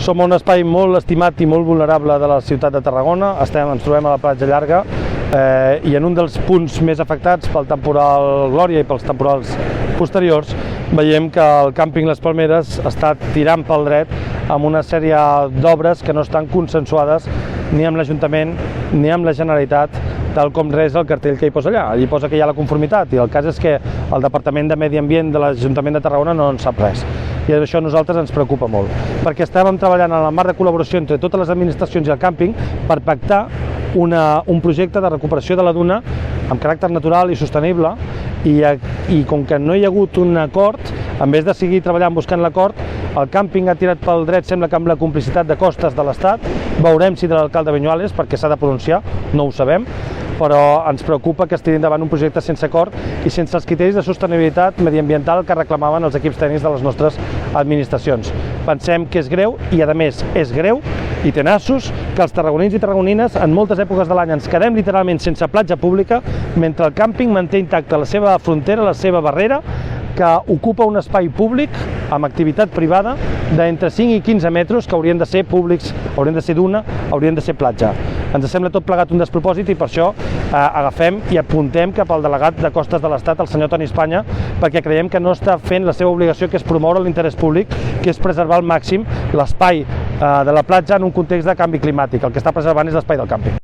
Som un espai molt estimat i molt vulnerable de la ciutat de Tarragona, ens trobem a la platja llarga i en un dels punts més afectats pel temporal Glòria i pels temporals posteriors veiem que el càmping Les Palmeres està tirant pel dret amb una sèrie d'obres que no estan consensuades ni amb l'Ajuntament ni amb la Generalitat, tal com res el cartell que hi posa allà. Allí posa que hi ha la conformitat i el cas és que el Departament de Medi Ambient de l'Ajuntament de Tarragona no en sap res. I això a nosaltres ens preocupa molt, perquè estàvem treballant en el marc de col·laboració entre totes les administracions i el càmping per pactar un projecte de recuperació de la duna amb caràcter natural i sostenible i com que no hi ha hagut un acord, en vez de seguir treballant buscant l'acord, el càmping ha tirat pel dret, sembla que amb la complicitat de Costes de l'Estat, veurem si de l'alcalde Viñuales, perquè s'ha de pronunciar, no ho sabem, però ens preocupa que es tiri endavant un projecte sense acord i sense els criteris de sostenibilitat mediambiental que reclamaven els equips tècnics de les nostres administracions. Pensem que és greu i, a més, és greu i tenaços que els tarragonins i tarragonines en moltes èpoques de l'any ens quedem literalment sense platja pública mentre el càmping manté intacta la seva frontera, la seva barrera, que ocupa un espai públic amb activitat privada d'entre 5 i 15 metres que haurien de ser públics, haurien de ser duna, haurien de ser platja. Ens sembla tot plegat un despropòsit i per això agafem i apuntem cap al delegat de Costes de l'Estat, el senyor Toni Espanya, perquè creiem que no està fent la seva obligació, que és promoure l'interès públic, que és preservar al màxim l'espai de la platja en un context de canvi climàtic. El que està preservant és l'espai del càmping.